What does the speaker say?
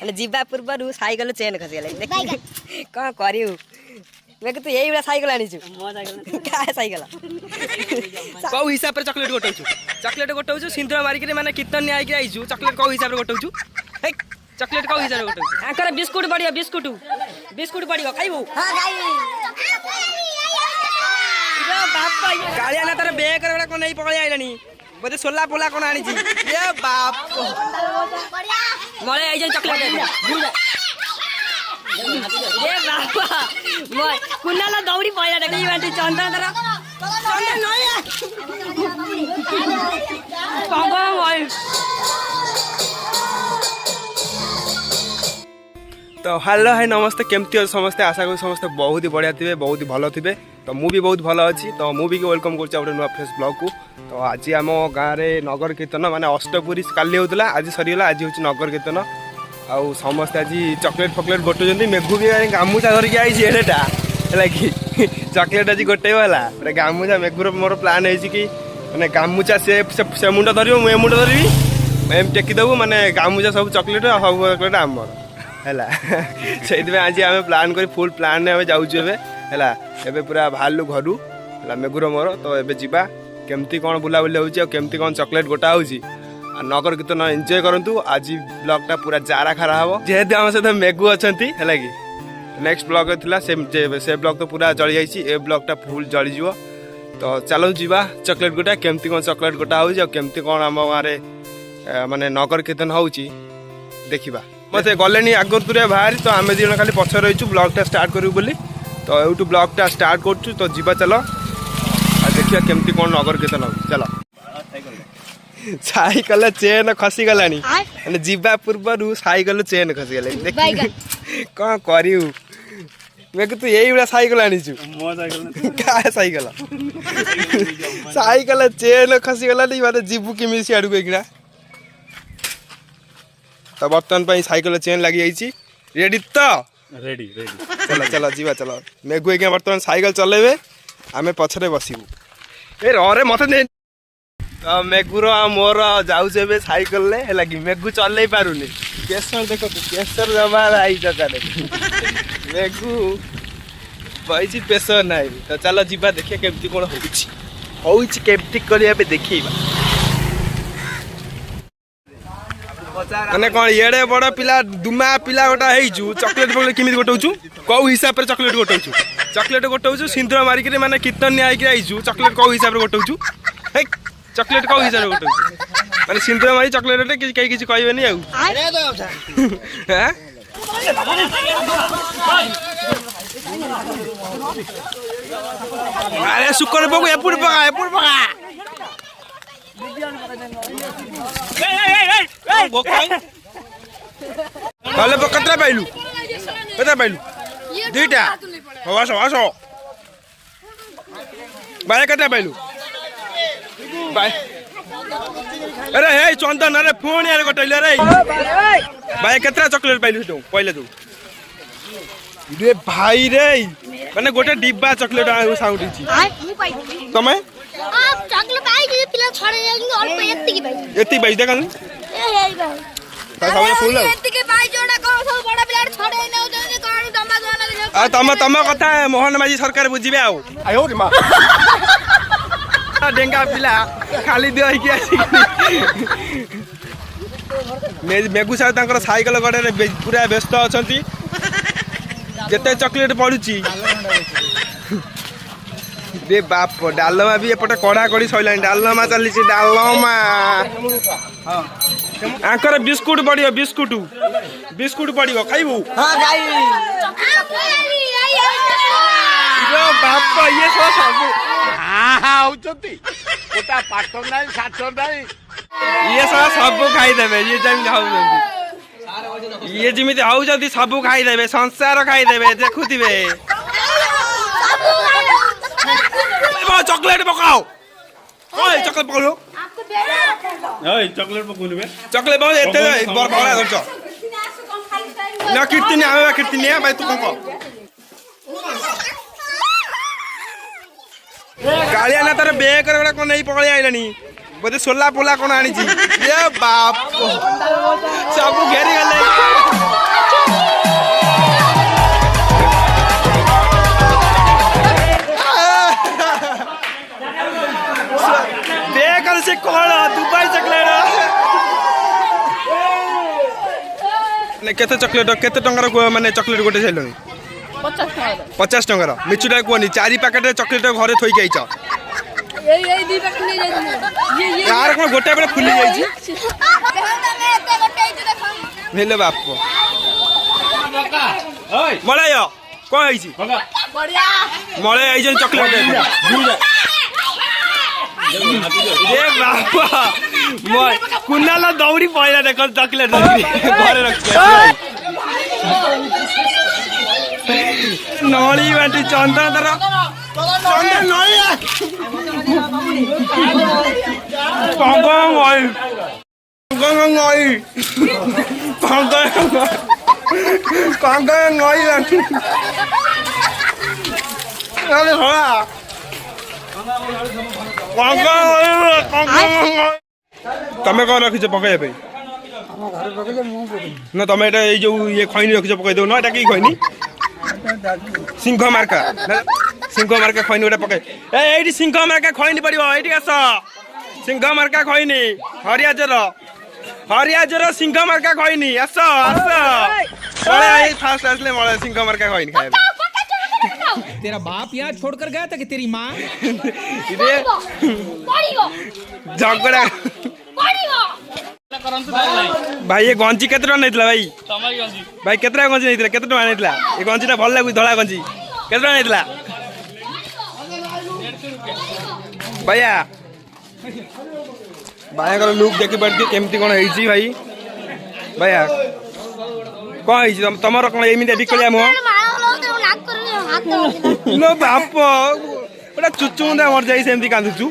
जीवा पूर्व cycle chain खसीगला कौन करू मैं तू यही बड़ा साइकल आनी साइकल कौ हिसाब से चॉकलेट गोटाऊ सिंदूर मारिक माने कीर्तन आई आईचु चॉकलेट कौ हिसाब से गोटाऊ चॉकलेट कौ हिसाब से गोटाऊ आंकर बिस्कुट बढ़िया बिस्कुट बढ़िया खाइबू कालिया ना तार बेग कौन नहीं पकड़ आइलानी बोधे सोला पोला कौन आनी ये बाप मले आई चॉकलेट ए बाबा कुन्नाला दौड़ी पड़ा देखी बाटी चंदा तर चंदा नहीं तो हेलो है नमस्ते केमती समस्ते आशा करूँ समस्ते बहुत ही बढ़िया थे बहुत ही भल थे तो मुझे बहुत भल अच्छी तो मुझे वेलकम कर नुआ फ्रेश ब्लॉग को तो आज आम गाँव में नगर कीर्तन माने अष्टपुरी काली होता आज सरीगला आज हूँ नगर कीर्तन आउ समस्ते आज चॉकलेट फकलेट गोटे मेघू भी गामुछा धरिकी आई एडेटा है कि चॉकलेट आज गोटे वाला गामुछा मेघूर मोर प्लान है कि मैंने गामुछा से मुंड धर मुझे मुंड धरबी एम टेकिदेबू माने गामुछा सब चॉकलेट सब चॉकलेट आमर है से आज आम प्लान कर फुल प्लान आम जाऊँ एवं पूरा बाहर घर है मेघूर मोर तो ये जावा केमती कौन बुलाबुली होमती कौन चॉकलेट गोटा हो नगर कीर्तन एंजॉय करंतु आज ब्लॉगटा पूरा जारा खारा हम जेहेतु आम सहित मेघू अच्छा है कि नेक्स्ट ब्लॉग था से ब्लॉग तो पूरा जली जाइए ए ब्लॉगटा फुल जलीज तो चलो जीवा चॉकलेट गोटा केमती कौन चॉकलेट गोटा होमती कौन आम गाँव माने नगर कीर्तन हो देखा मत गले आगर तुरे बाहर तो आम दिज खाली पछ रही ब्लॉगटा स्टार्ट करूँ बोली तो यूट्यूब ब्लॉगटा स्टार्ट करूँ तो जीवा चलो देखिए केमती कौन नगर कीर्तन हो चलो साइकल चेन खसीगला जीवा पूर्व साइकल चेन खसीगला कौन करू मैं तू यही बड़ा साइकल आनी साइकल साइकल चेन खसीगला मतलब जीवु किमी सियाड़ को तो बर्तमान साइकल चेन लगी जाइए रेडी तो रेडी चलो चलो जीवा चलो मेघू एक बर्तमान साइकल चलेबे आमे पछरे बसबू ए रे मत नहीं तो मेघूर मोर जाऊे साइकल है कि मेघू चल पारुनि केसर देख केसर जमा आई जगह मेघू बही प्रेसर ना तो चलो जीवा देखिए केमती कौन होमती कर देखा मैंने कौन ये बड़ पिला दुमा पिला गोटा चॉकलेट फकलेट किमी गोटाऊ कौ हिसाब से चॉकलेट गोटाऊ सिंदूर मारिक माने कीर्तन आई आईचु चॉकलेट कौ हिसाब से गोटाऊ चॉकलेट कौ हिसाब से गोटाऊ माने सिंदूर मारी चॉकलेट कहीं किसी कहबेनी अरे शुक्र पकू एपुर पका कतरा पाइलु दुईटा आस आस भाई कतरा पाइलु अरे हे चंदन अरे फोन यार गोटे रे भाई केतरा चॉकलेट पाइलु तू पहले तू रे भाई रे माने गोटे डिब्बा चॉकलेट साउंड तमे आप चॉकलेट पाई जे पिला छड़े जाई अल्प एत्ती बाई देखा ए हे भाई सामने फुल एत्ती के बाई जोड़ा को सब बड़ा पिला छड़े न जे कहानी दमा जोना तम कथा मोहन माझी सरकार बुझिबे आयो रे मां डेंगा पिला खाली दियो कि आसी मेघू साहब तांकर साइकल गड़े पूरा व्यस्त अछंती जेते चॉकलेट पड़ुची रे बाप डालमा भी एपटे कड़ा कड़ी सैला डालमा चली डालमा आंकर बिस्कुट बढ़िया बिस्कुट बढ़िया खाइबू बाप ये सब ये सब खाईदे ये जमी ये जमी हाउंट सब खाईदे संसार खाईदे देखुवे चॉकलेट पकाओ चॉकलेट पकाओ चॉकलेट पकाओ चॉकलेट पकाओ एते बड़ा धरछ ना कीर्तनी आवे कीर्तनी भाई तू कह कालिया ना तार बेग कौन नहीं पकड़ आइलानी बोधे सोला पोला कौन आनी ये बाप सब घेरी गले कौन दुबई चॉकलेट केते चॉकलेट केते टंगर माने चॉकलेट गोटे छेलो 50 टंगर मिचुटा कोनी 4 पैकेट चॉकलेट घरे थोई के आइछ यार कोन गोटे बेले फुली जाई छी भेले बाप मलाई कौन है मले आई चॉकलेट बापा कुनाल दौड़ी पड़ा देख चॉकलेट घरे रख नली बाटी चंदन तर चंदन नली तमें कौन रखी पकड़ ना तुम जो ये खैनी रखी पकड़ दो ना कि खैनी सिंह मार्का खैनी गोटे पकड़ ये सिंह मार्का खैनी पड़ो ये आस सिंह मार्का खैनी हरिया जोर सिंह मार्का खैनी आस फास्ट आसले मले सिंह मार्का खैनी खाए तेरा बाप यहाँ छोड़कर गया था कि तेरी माँ झगड़ा भाई ये गंजी केते टका नैतला भाई भाई केते टका गंजी नैतला केते टका नैतला ये गंजीटा भल लागु धला गंजी केते टका नैतला भैया भाई का लुक देखि पड़ती केमती कोन हेची भाई भैया कोन हेची तमर कोन एमिते बिकलिया मो लो बाप ओटा चुचुंदा मर जाई सेमती कांदुचु